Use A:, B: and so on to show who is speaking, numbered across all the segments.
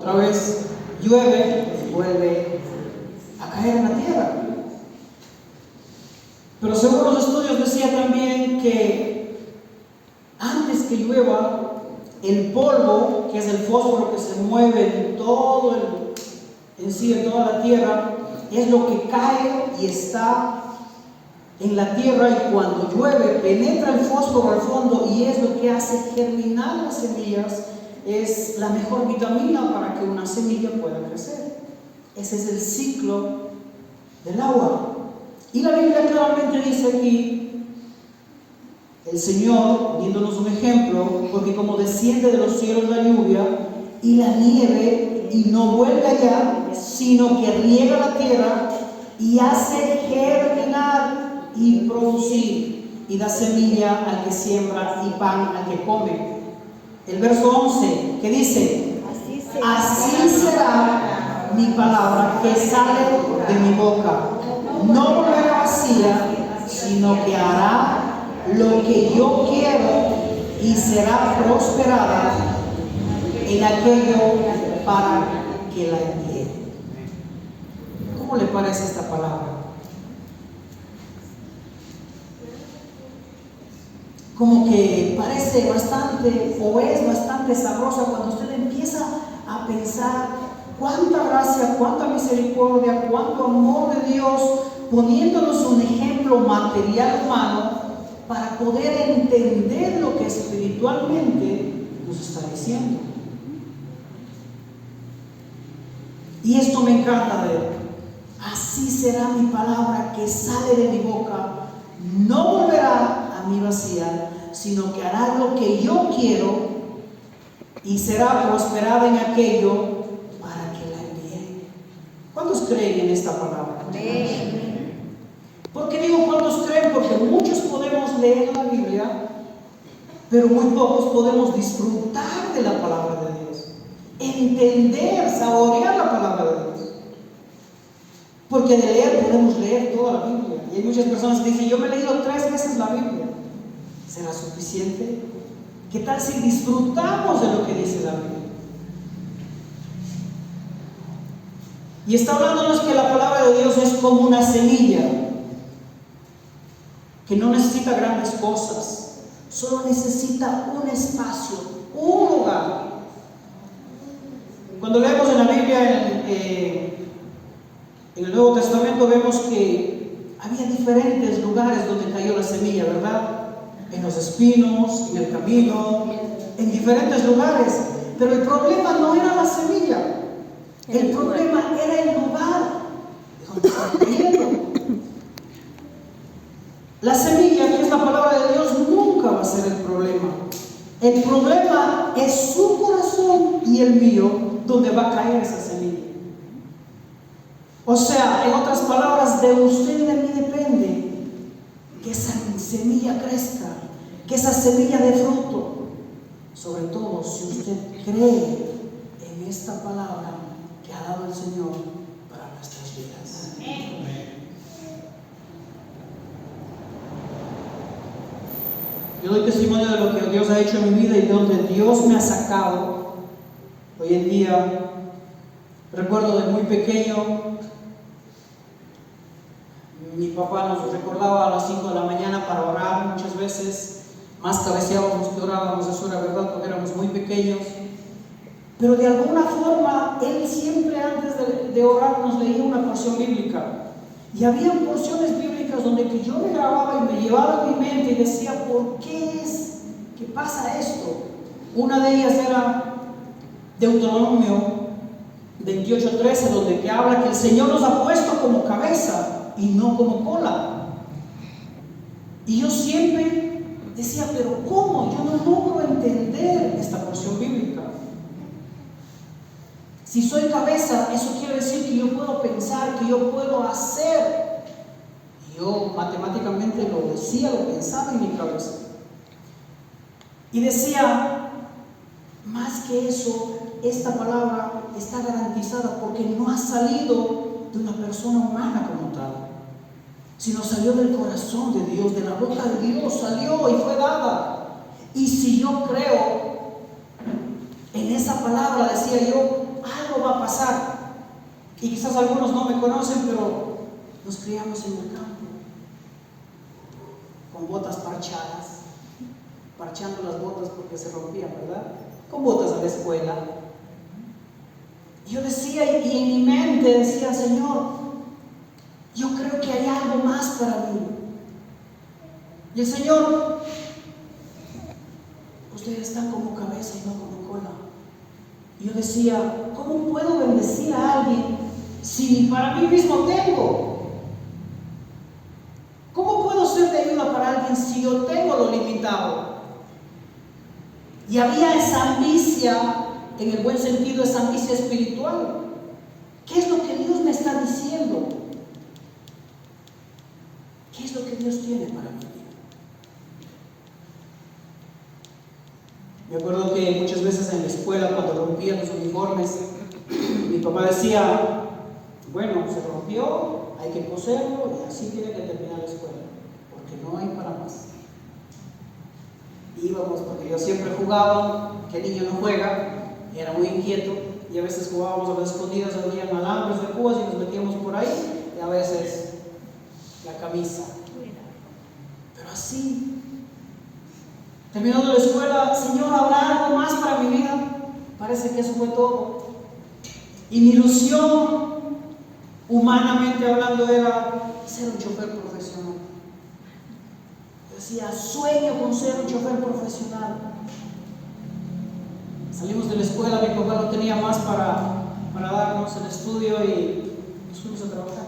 A: otra vez llueve y vuelve a caer en la tierra. Pero según los estudios decía también que antes que llueva, el polvo, que es el fósforo que se mueve en todo en sí, en toda la tierra, es lo que cae y está en la tierra, y cuando llueve penetra el fósforo al fondo y es lo que hace germinar las semillas. Es la mejor vitamina para que una semilla pueda crecer. Ese es el ciclo del agua. Y la Biblia claramente dice aquí, el Señor poniéndonos un ejemplo, porque como desciende de los cielos la lluvia y la nieve y no vuelve allá, sino que riega la tierra y hace germinar y producir, y da semilla al que siembra y pan al que come. El verso 11, que dice: así será mi palabra que sale de mi boca, no volverá vacía, sino que hará lo que yo quiero y será prosperada en aquello para que la envíe. ¿Cómo le parece esta palabra? Como que parece bastante, o es bastante sabrosa cuando usted empieza a pensar cuánta gracia, cuánta misericordia, cuánto amor de Dios, poniéndonos un ejemplo material humano para poder entender lo que espiritualmente nos está diciendo. Y esto me encanta de él. Así será mi palabra que sale de mi boca, no volverá a mí vacía, sino que hará lo que yo quiero y será prosperada en aquello para que la envíe. ¿Cuántos creen en esta palabra?
B: Amén.
A: ¿Por qué digo cuántos creen? Porque muchos podemos leer la Biblia, pero muy pocos podemos disfrutar de la palabra de Dios, entender, saborear la palabra de Dios. Porque de leer podemos leer toda la Biblia. Y hay muchas personas que dicen: yo me he leído 3 veces la Biblia. ¿Será suficiente? ¿Qué tal si disfrutamos de lo que dice la Biblia? Y está hablándonos que la palabra de Dios es como una semilla que no necesita grandes cosas, solo necesita un espacio, un lugar. Cuando leemos en la Biblia, en el Nuevo Testamento, vemos que había diferentes lugares donde cayó la semilla, ¿verdad? En los espinos, en el camino, en diferentes lugares. Pero el problema no era la semilla, el problema era el lugar donde estaba cayendo. La semilla, que es la palabra de Dios, nunca va a ser el problema. El problema es su corazón y el mío, donde va a caer esa semilla. O sea, en otras palabras, de usted y de mí depende que esa semilla crezca, que esa semilla dé fruto. Sobre todo si usted cree en esta palabra que ha dado el Señor para nuestras vidas. Yo doy testimonio de lo que Dios ha hecho en mi vida y de donde Dios me ha sacado. Hoy en día, recuerdo de muy pequeño, mi papá nos recordaba a las 5 de la mañana para orar muchas veces. Más cabeceábamos que orábamos, eso era verdad, porque éramos muy pequeños. Pero de alguna forma, él siempre antes de orar nos leía una porción bíblica. Y había porciones bíblicas donde que yo me grababa y me llevaba en mi mente y decía: ¿por qué es que pasa esto? Una de ellas era Deuteronomio 28:13, donde que habla que el Señor nos ha puesto como cabeza y no como cola. Y yo siempre decía: pero ¿cómo? Yo no logro entender esta porción bíblica. Si soy cabeza, eso quiere decir que yo puedo pensar, que yo puedo hacer. Y yo matemáticamente lo decía, lo pensaba en mi cabeza. Y decía: más que eso, esta palabra está garantizada porque no ha salido de una persona humana como tal, sino salió del corazón de Dios, de la boca de Dios, salió y fue dada. Y si yo creo en esa palabra, decía yo, Y quizás algunos no me conocen, pero nos criamos en el campo, con botas parchadas, parchando las botas porque se rompían, ¿verdad? Con botas a la escuela. Yo decía, y en mi mente decía, Señor, yo creo que hay algo más para mí. Y el Señor, ustedes están como cabeza y no como cola. Y yo decía, ¿cómo puedo bendecir a alguien si ni para mí mismo tengo? ¿Cómo puedo ser de ayuda para alguien si yo tengo lo limitado? Y había esa ambicia, en el buen sentido, esa ambicia espiritual. ¿Qué es lo que Dios me está diciendo? ¿Qué es lo que Dios tiene para mí? Me acuerdo que muchas veces en la escuela, cuando rompían los uniformes, mi papá decía, bueno, se rompió, hay que coserlo y así tiene que terminar la escuela, porque no hay para más. Íbamos, porque yo siempre jugaba, que niño no juega, era muy inquieto, y a veces jugábamos a las escondidas, habían alambres de púas y nos metíamos por ahí, y a veces la camisa. Pero así, terminando la escuela, Señor, ¿habrá algo más para mi vida? Parece que eso fue todo. Y mi ilusión, humanamente hablando, era ser un chofer profesional. Decía, sueño con ser un chofer profesional. Salimos de la escuela, mi papá no tenía más para darnos el estudio y nos fuimos a trabajar.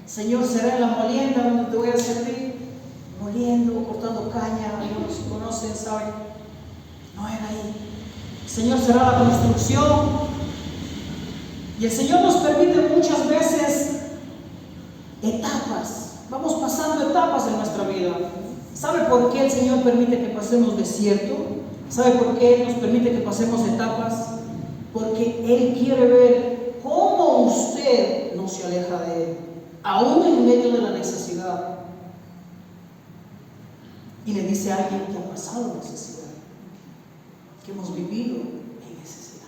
A: Señor, será en la molienda donde te voy a servir, moliendo, cortando caña, algunos conocen, saben. No era ahí. Señor, será la construcción. Y el Señor nos permite muchas veces etapas. Vamos pasando etapas en nuestra vida. ¿Sabe por qué el Señor permite que pasemos desierto? ¿Sabe por qué Él nos permite que pasemos etapas? Porque Él quiere ver cómo usted no se aleja de Él, aún en medio de la necesidad. Y le dice a alguien que ha pasado necesidad, que hemos vivido en necesidad.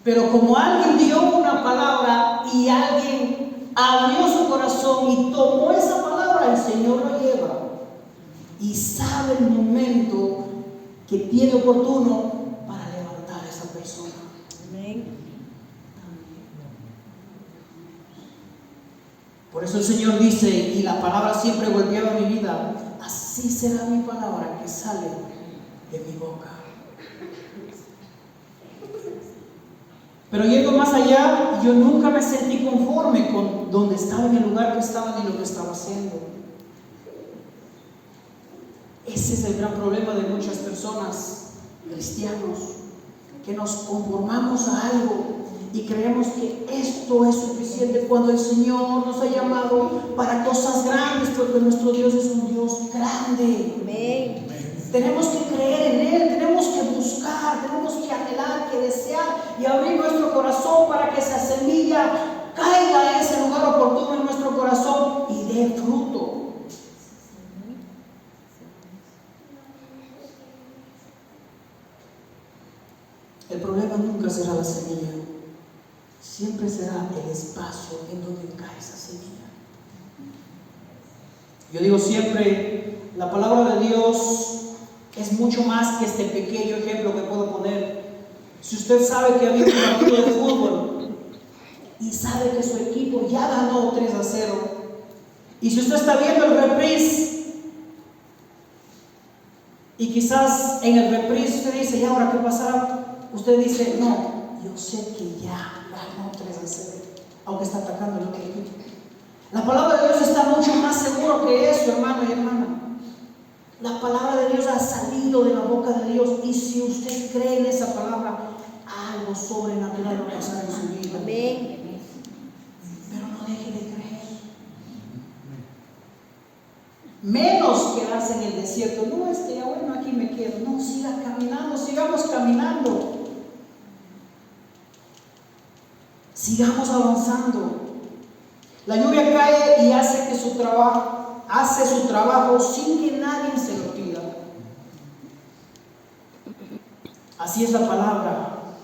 A: Pero como alguien dio una palabra y alguien abrió su corazón y tomó esa palabra, el Señor lo lleva y sabe el momento que tiene oportuno para levantar a esa persona. Amén. Por eso el Señor dice, y la palabra siempre golpeaba mi vida, así será mi palabra que sale de mi boca. Pero yendo más allá, yo nunca me sentí conforme con donde estaba, en el lugar que estaba, ni lo que estaba haciendo. Ese es el gran problema de muchas personas, cristianos, que nos conformamos a algo y creemos que esto es suficiente cuando el Señor nos ha llamado para cosas grandes, porque nuestro Dios es un Dios grande. Amén. Tenemos que creer en Él, tenemos que buscar, tenemos que anhelar, que desear y abrir nuestro corazón para que esa semilla caiga en ese lugar oportuno en nuestro corazón y dé fruto. El problema nunca será la semilla, siempre será el espacio en donde cae esa semilla. Yo digo siempre, la palabra de Dios es mucho más que este pequeño ejemplo que puedo poner. Si usted sabe que había un partido de fútbol y sabe que su equipo ya ganó 3-0, y si usted está viendo el reprise y quizás en el reprise usted dice, ¿y ahora qué pasará? Usted dice, no, yo sé que ya ganó 3-0, aunque está atacando el otro equipo. La palabra de Dios está mucho más seguro que eso, hermano y hermana. La palabra de Dios ha salido de la boca de Dios, y si usted cree en esa palabra, algo sobrenatural va a pasar en su vida. Amén. Pero no deje de creer. Menos quedarse en el desierto. No, es que ya bueno, aquí me quedo. No, siga caminando, sigamos caminando. Sigamos avanzando. La lluvia cae y hace su trabajo sin que nadie se lo pida. Así es la palabra.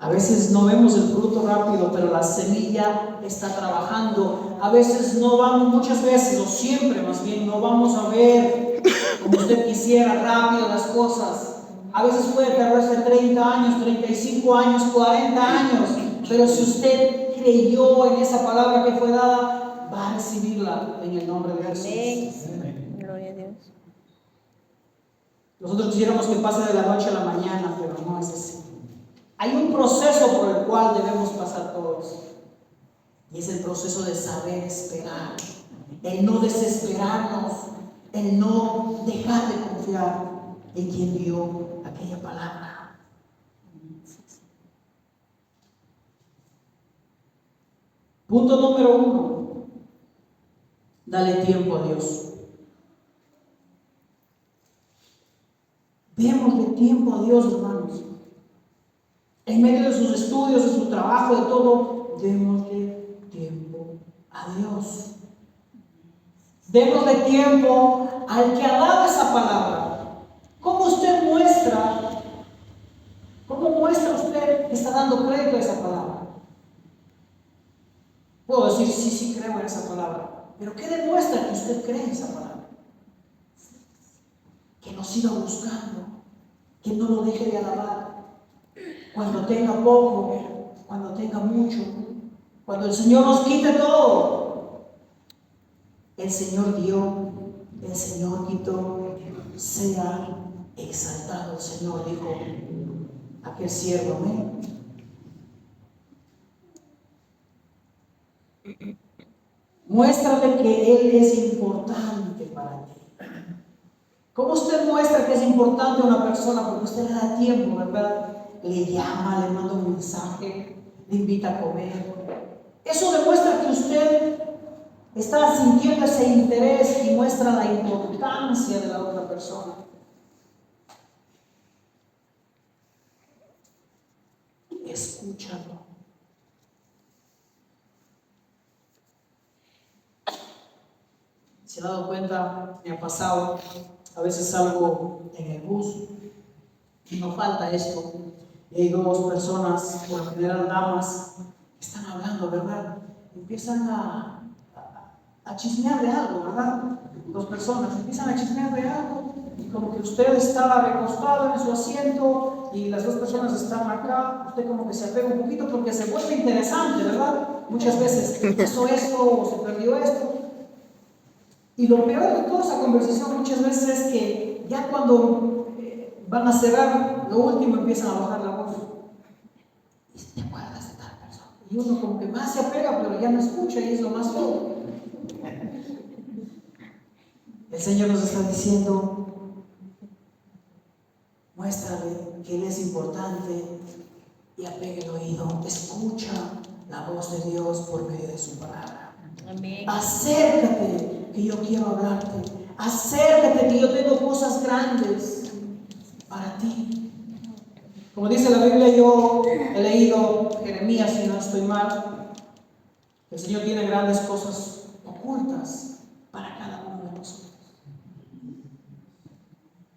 A: A veces no vemos el fruto rápido, pero la semilla está trabajando. A veces no vamos, muchas veces, o siempre más bien, no vamos a ver como usted quisiera rápido las cosas. A veces puede tardarse 30 años, 35 años, 40 años, pero si usted creyó en esa palabra que fue dada, va a recibirla en el nombre de Jesús.
B: Amén. Gloria a Dios.
A: Nosotros quisiéramos que pase de la noche a la mañana, pero no es así. Hay un proceso por el cual debemos pasar todos, y es el proceso de saber esperar, el no desesperarnos, el no dejar de confiar en quien dio aquella palabra. Punto número 1, dale tiempo a Dios. Démosle tiempo a Dios, hermanos. En medio de sus estudios, de su trabajo, de todo, démosle tiempo a Dios. Démosle tiempo al que ha dado esa palabra. ¿Cómo usted muestra? ¿Cómo muestra usted que está dando crédito a esa palabra? Puedo decir, sí creo en esa palabra. Pero ¿qué demuestra que usted cree en esa palabra? Que lo siga buscando, que no lo deje de alabar. Cuando tenga poco, cuando tenga mucho, cuando el Señor nos quite todo. El Señor dio, el Señor quitó, sea exaltado el Señor, dijo aquel siervo. Amén. Muéstrale que Él es importante para ti. ¿Cómo usted muestra que es importante a una persona? Porque usted le da tiempo, ¿verdad? Le llama, le manda un mensaje, le invita a comer. Eso demuestra que usted está sintiendo ese interés y muestra la importancia de la otra persona. Escúchalo. ¿Se ha dado cuenta? Me ha pasado. A veces salgo en el bus y no falta esto. Y hay dos personas, por lo general damas, que están hablando, ¿verdad? Empiezan a chismear de algo, ¿verdad? Dos personas empiezan a chismear de algo y como que usted está recostado en su asiento y las dos personas están acá, usted como que se apega un poquito porque se vuelve interesante, ¿verdad? Muchas veces pasó esto o se perdió esto. Y lo peor de toda esa conversación muchas veces es que ya cuando van a cerrar lo último empiezan a bajar la voz. ¿Y te acuerdas de tal persona? Y uno como que más se apega pero ya no escucha y es lo más feo. El Señor nos está diciendo, muéstrale que Él es importante y apegue el oído, escucha la voz de Dios por medio de su palabra.
B: Amén.
A: Acércate, que yo quiero hablarte. Acércate, que yo tengo cosas grandes para ti. Como dice la Biblia, yo he leído Jeremías, si no estoy mal. El Señor tiene grandes cosas ocultas para cada uno de nosotros.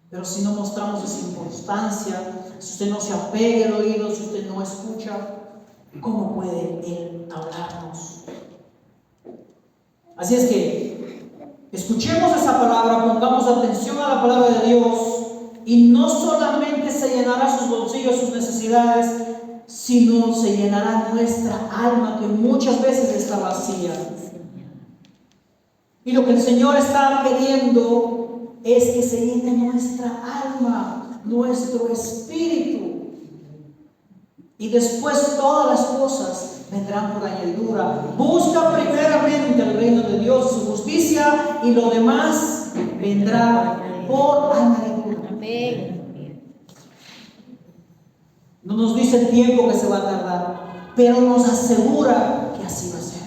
A: Pero si no mostramos esa importancia, si usted no se apega el oído, si usted no escucha, ¿cómo puede Él hablarnos? Así es que escuchemos esa palabra, pongamos atención a la palabra de Dios y no solamente se llenará sus bolsillos, sus necesidades, sino se llenará nuestra alma que muchas veces está vacía. Y lo que el Señor está queriendo es que se llene nuestra alma, nuestro espíritu. Y después todas las cosas vendrán por añadidura. Busca primeramente el reino de Dios y su justicia, y lo demás vendrá por añadidura.
B: Amén.
A: No nos dice el tiempo que se va a tardar, pero nos asegura que así va a ser.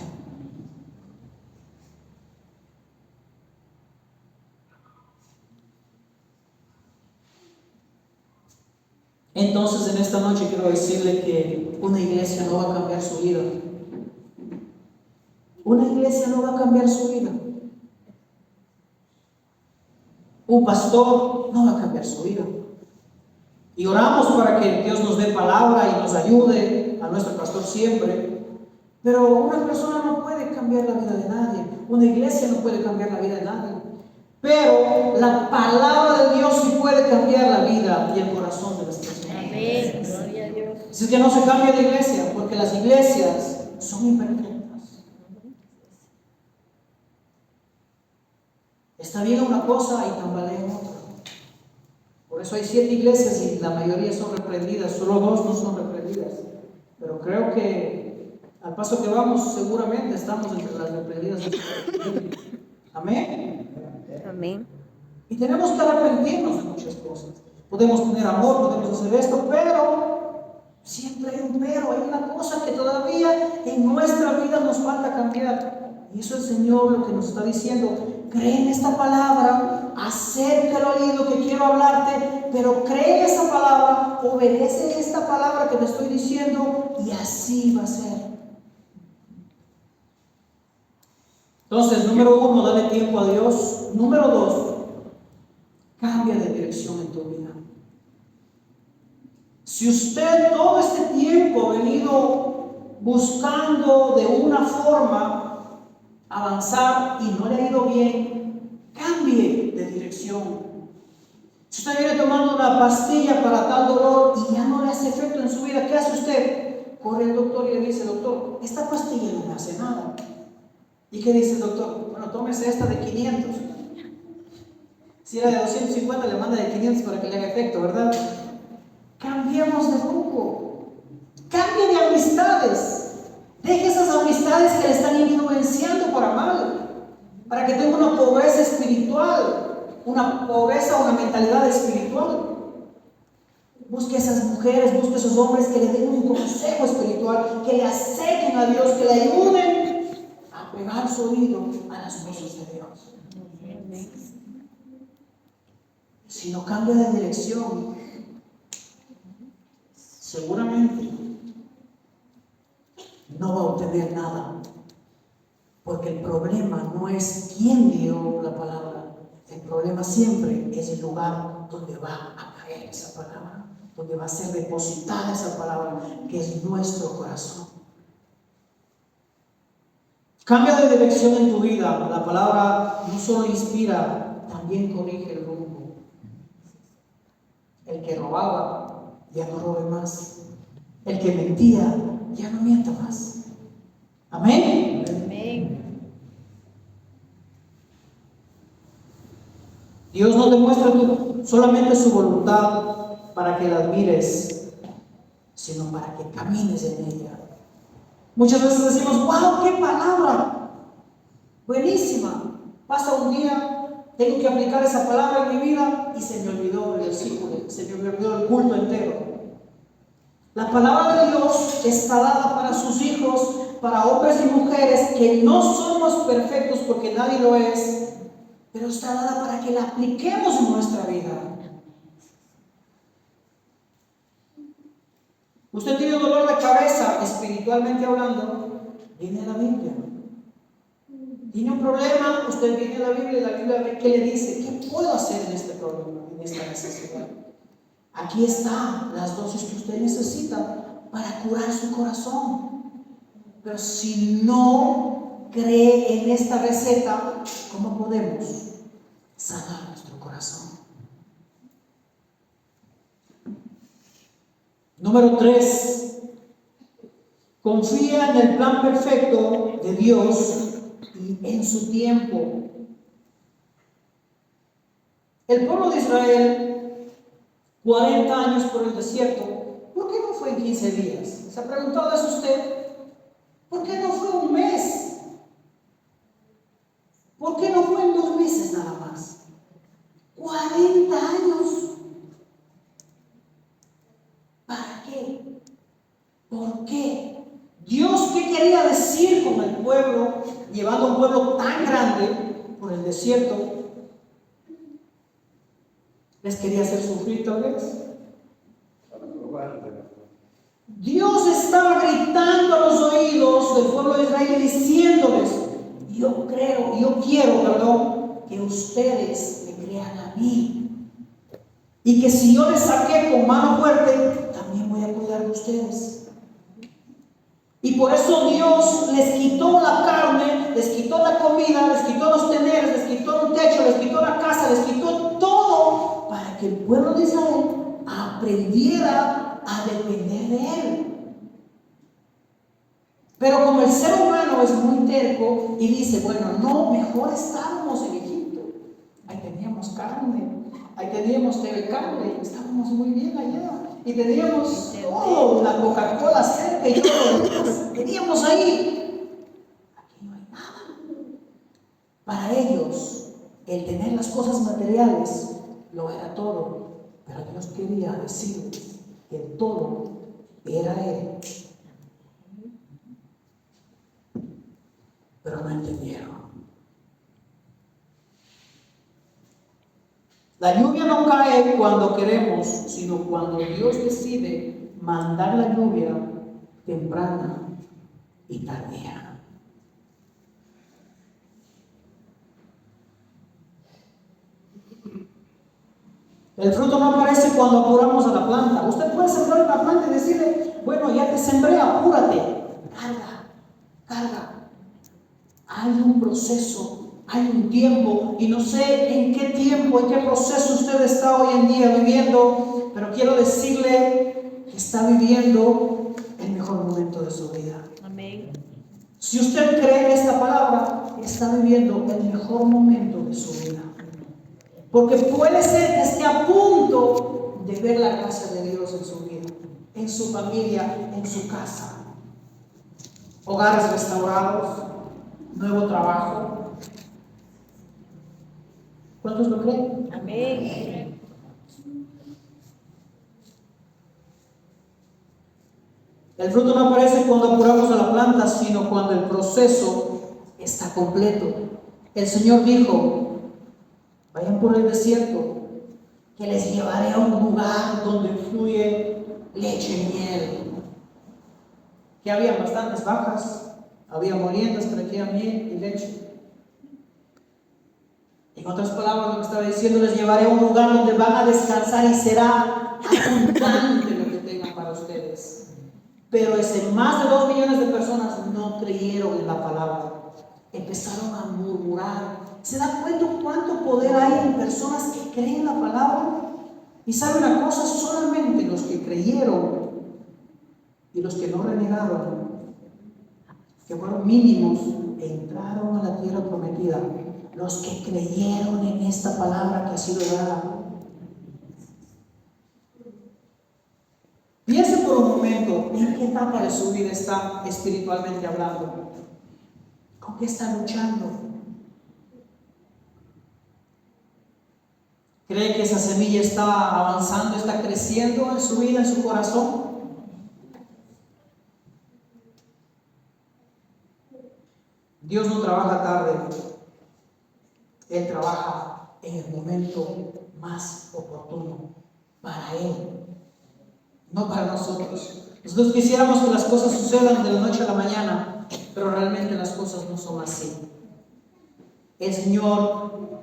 A: Entonces en esta noche quiero decirle que una iglesia no va a cambiar su vida. Una iglesia no va a cambiar su vida. Un pastor no va a cambiar su vida. Y oramos para que Dios nos dé palabra y nos ayude. ayude, a nuestro pastor siempre. Pero una persona no puede cambiar la vida de nadie. Una iglesia no puede cambiar la vida de nadie. Pero la palabra de Dios sí puede cambiar la vida y el corazón de las personas.
B: Amén. Gloria a Dios.
A: Así que no se cambia de iglesia, porque las iglesias son imperfectas. Está bien una cosa y tambalea otra. Por eso hay 7 iglesias y la mayoría son reprendidas, solo 2 no son reprendidas. Pero creo que al paso que vamos, seguramente estamos entre las reprendidas. Amén.
B: Amén.
A: Y tenemos que arrepentirnos de muchas cosas. Podemos tener amor, podemos hacer esto, pero siempre hay un pero, hay una cosa que todavía en nuestra vida nos falta cambiar. Y eso el Señor lo que nos está diciendo. Cree en esta palabra, acepta lo oído que quiero hablarte, pero cree en esa palabra, obedece esta palabra que te estoy diciendo y así va a ser. Entonces, número 1, dale tiempo a Dios. Número 2, cambia de dirección en tu vida. Si usted todo este tiempo ha venido buscando de una forma avanzar y no le ha ido bien, cambie de dirección. Si usted viene tomando una pastilla para tal dolor y ya no le hace efecto en su vida, ¿qué hace usted? Corre al doctor y le dice: doctor, esta pastilla no me hace nada. ¿Y qué dice el doctor? Bueno, tómese esta de 500. Si era de 250, le manda de 500 para que le haga efecto, ¿verdad? Cambiemos de rumbo. Cambie de amistades. Deje esas amistades que le están influenciando para mal, para que tenga una pobreza espiritual, una pobreza, una mentalidad espiritual. Busque esas mujeres, busque esos hombres que le den un consejo espiritual, que le acerquen a Dios, que le ayuden a pegar su oído a las cosas de Dios. Si no cambia de dirección, seguramente no va a obtener nada, porque el problema no es quién dio la palabra, el problema siempre es el lugar donde va a caer esa palabra, donde va a ser depositada esa palabra, que es nuestro corazón. Cambia de dirección en tu vida. La palabra no solo inspira, también corrige el rumbo. El que robaba, ya no robe más. El que mentía, ya no mienta más. Amén.
B: Amén.
A: Dios no te muestra solamente su voluntad para que la admires, sino para que camines en ella. Muchas veces decimos: wow, qué palabra buenísima. Pasa un día, tengo que aplicar esa palabra en mi vida y se me olvidó el versículo, se me olvidó el culto entero. La palabra de Dios está dada para sus hijos, para hombres y mujeres que no somos perfectos, porque nadie lo es, pero está dada para que la apliquemos en nuestra vida. Usted tiene dolor de cabeza, espiritualmente hablando, viene a la Biblia. Tiene un problema, usted viene a la Biblia y la Biblia ve qué le dice, qué puedo hacer en este problema, en esta necesidad. Aquí están las dosis que usted necesita para curar su corazón. Pero si no cree en esta receta, ¿cómo podemos sanar nuestro corazón? Número 3. Confía en el plan perfecto de Dios y en su tiempo. El pueblo de Israel, 40 años por el desierto, ¿por qué no fue en 15 días? ¿Se ha preguntado eso usted? ¿Por qué no fue un mes? ¿Por qué no fue en 2 meses nada más? 40 años. ¿Para qué? ¿Por qué? Dios, ¿qué quería decir con el pueblo, llevando a un pueblo tan grande por el desierto? ¿Les quería hacer sufrir tal vez? Dios estaba gritando a los oídos del pueblo de Israel diciéndoles: yo quiero que ustedes me crean a mí, y que si yo les saqué con mano fuerte, también también voy a cuidar de ustedes. Y por eso Dios les quitó la carne, les quitó la comida, les quitó los teneres, les quitó un techo, les quitó la casa, les quitó todo para que el pueblo de Israel aprendiera a depender de Él. Pero como el ser humano es muy terco y dice, bueno, no, mejor estábamos en Egipto. Ahí teníamos carne, ahí teníamos TV cable, estábamos muy bien allá. Y teníamos todo, la Coca-Cola cerca y todo lo demás. Teníamos ahí. Aquí no hay nada. Para ellos, el tener las cosas materiales lo era todo. Pero Dios quería decirles que todo era Él. Pero no entendieron. La lluvia no cae cuando queremos, sino cuando Dios decide mandar la lluvia temprana y tardía. El fruto no aparece cuando apuramos a la planta. Usted puede sembrar una planta y decirle, bueno, ya te sembré, apúrate. Carga. Hay un proceso, hay un tiempo, y no sé en qué tiempo, en qué proceso usted está hoy en día viviendo, pero quiero decirle que está viviendo el mejor momento de su vida.
B: Amén.
A: Si usted cree en esta palabra, está viviendo el mejor momento de su vida. Porque puede ser que esté a punto de ver la gracia de Dios en su vida, en su familia, en su casa. Hogares restaurados, nuevo trabajo. ¿Cuántos lo creen?
B: Amén.
A: El fruto no aparece cuando apuramos a la planta, sino cuando el proceso está completo. El Señor dijo, vayan por el desierto, que les llevaré a un lugar donde fluye leche y miel. Que había bastantes vacas, había moliendas que traían miel y leche. En otras palabras, lo que estaba diciendo, les llevaré a un lugar donde van a descansar y será abundante lo que tengan para ustedes. Pero más de 2 millones de personas no creyeron en la palabra. Empezaron a murmurar. ¿Se da cuenta cuánto poder hay en personas que creen en la palabra? Y sabe una cosa, solamente los que creyeron y los que no renegaron, que fueron mínimos, entraron a la tierra prometida. Los que creyeron en esta palabra que ha sido dada. Piense por un momento en qué etapa de su vida está espiritualmente hablando. ¿Con qué está luchando? ¿Cree que esa semilla está avanzando, está creciendo en su vida, en su corazón? Dios no trabaja tarde. Él trabaja en el momento más oportuno para Él, no para nosotros. Nosotros quisiéramos que las cosas sucedan de la noche a la mañana, pero realmente las cosas no son así. El Señor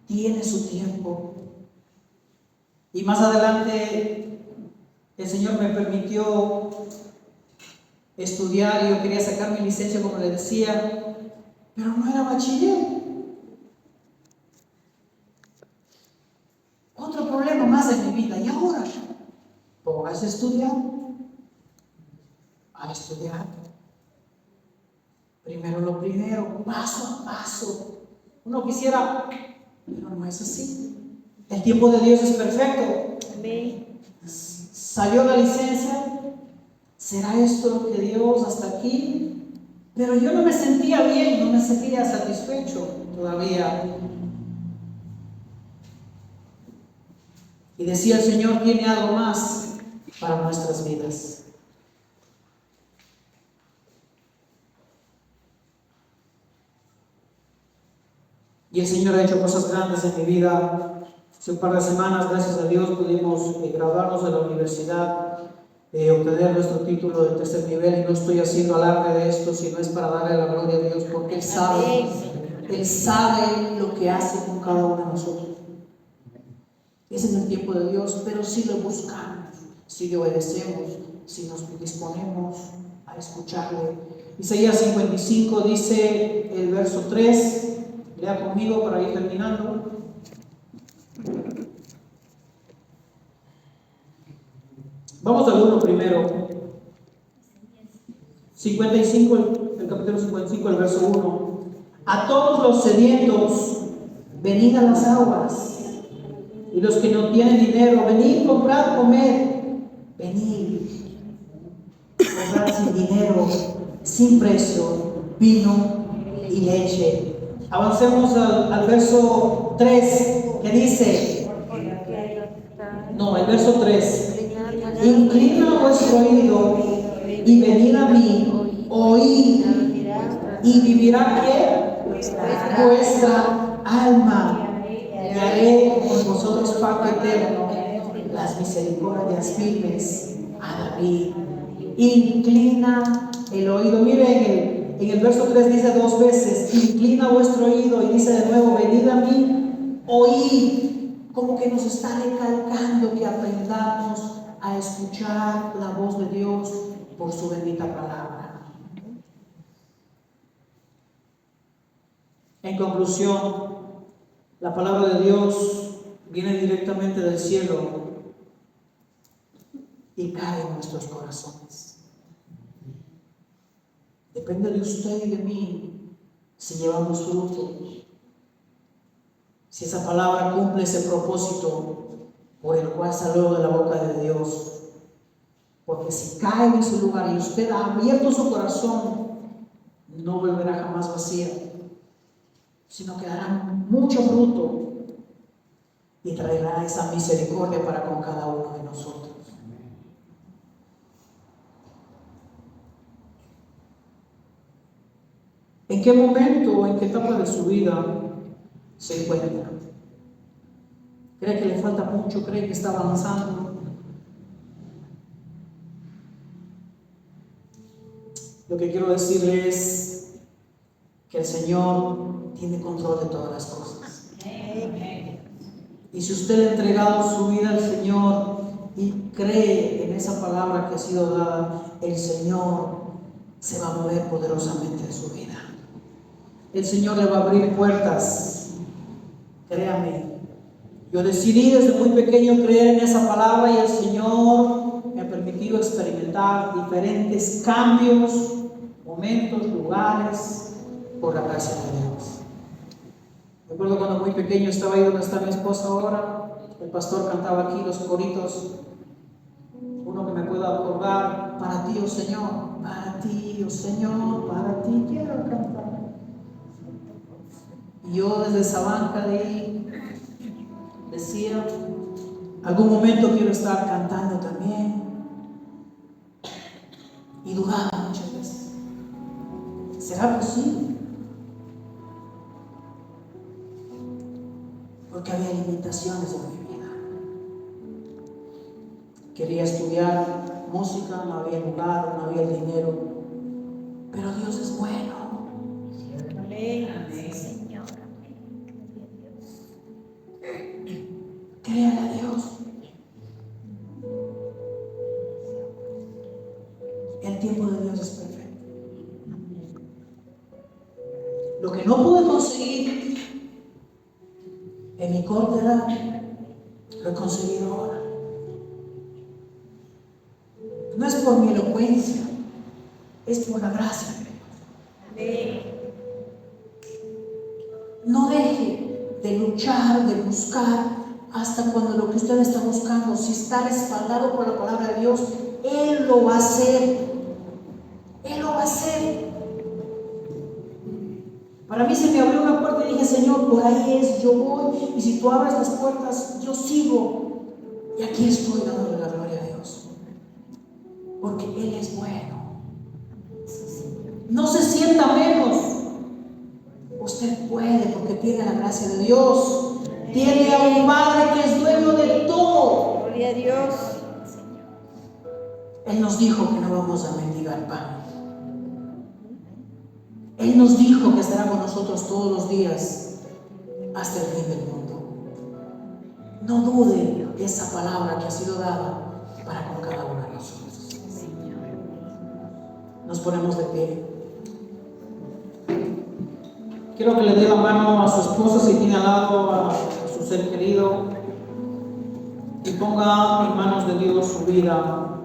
A: tiene su tiempo. Y más adelante el Señor me permitió estudiar y yo quería sacar mi licencia, como le decía, pero no era bachiller. Otro problema más de mi vida. Y ahora, póngase a estudiar. A estudiar. Primero lo primero, paso a paso. Uno quisiera, pero no es así. El tiempo de Dios es perfecto.
B: Amén.
A: Salió la licencia. ¿Será esto lo que Dios hasta aquí? Pero yo no me sentía bien, no me sentía satisfecho todavía. Y decía, el Señor tiene algo más para nuestras vidas. Y el Señor ha hecho cosas grandes en mi vida. Hace un par de semanas, gracias a Dios, pudimos graduarnos de la universidad, obtener nuestro título de 3er nivel. Y no estoy haciendo alarde de esto, sino es para darle la gloria a Dios, porque Él sabe lo que hace con cada uno de nosotros. Es en el tiempo de Dios, pero si lo buscamos, si le obedecemos, si nos disponemos a escucharle. Isaías 55 dice el verso 3, lea conmigo para ir terminando. Vamos al 1 primero. 55, el capítulo 55, el verso 1. A todos los sedientos, venid a las aguas, y los que no tienen dinero, venid, comprad, comed. Venid, comprad sin dinero, sin precio, vino y leche. Avancemos al verso 3, que dice, no, el verso 3. Inclina vuestro oído y venid a mí, oíd, y vivirá ¿qué? Vuestra alma, y haré con vosotros pacto eterno, las misericordias firmes a David. Inclina el oído. Miren, en el verso 3 dice 2 veces, inclina vuestro oído, y dice de nuevo, venid a mí, oíd. Como que nos está recalcando que aprendamos a escuchar la voz de Dios por su bendita palabra. En conclusión, la palabra de Dios viene directamente del cielo y cae en nuestros corazones. Depende de usted y de mí si llevamos fruto, si esa palabra cumple ese propósito por el cual salió de la boca de Dios. Porque si cae en su lugar y usted ha abierto su corazón, no volverá jamás vacía, sino que dará mucho fruto y traerá esa misericordia para con cada uno de nosotros. ¿En qué momento o en qué etapa de su vida se encuentra? ¿Cree que le falta mucho? ¿Cree que está avanzando? Lo que quiero decirle es que el Señor tiene control de todas las cosas. Y si usted le ha entregado su vida al Señor y cree en esa palabra que ha sido dada, el Señor se va a mover poderosamente en su vida. El Señor le va a abrir puertas. Créame. Yo decidí desde muy pequeño creer en esa palabra y el Señor me ha permitido experimentar diferentes cambios, momentos, lugares, por la gracia de Dios. Recuerdo cuando muy pequeño estaba ahí donde está mi esposa ahora, el pastor cantaba aquí los coritos, uno que me pueda acordar, para ti, oh Señor, para ti, oh Señor, para ti quiero cantar. Y yo desde esa banca de ahí decía, algún momento quiero estar cantando también. Y dudaba muchas veces, ¿será posible? Porque había limitaciones en mi vida. Quería estudiar música, no había lugar, no había el dinero, pero Dios es bueno.
B: Amén, Señor.
A: Créale a Dios. El tiempo de Dios es perfecto. Lo que no pude conseguir en mi corta edad, lo he conseguido ahora. No es por mi elocuencia, es por la gracia de Dios. No deje de luchar, de buscar, hasta cuando lo que usted está buscando, si está respaldado por la palabra de Dios, Él lo va a hacer. Él lo va a hacer. Para mí se me abrió una puerta y dije, Señor, por ahí es, yo voy, y si tú abres las puertas, yo sigo. Y aquí estoy dándole la gloria a Dios, porque Él es bueno. No se sienta menos. Usted puede, porque tiene la gracia de Dios. Tiene a un Padre que es dueño de todo.
B: Gloria a Dios.
A: Él nos dijo que no vamos a mendigar pan. Él nos dijo que estará con nosotros todos los días hasta el fin del mundo. No dude de esa palabra que ha sido dada, para con cada uno de nosotros.
B: Señor.
A: Nos ponemos de pie. Quiero que le dé la mano a su esposa si tiene al lado a su ser querido y ponga en manos de Dios su vida.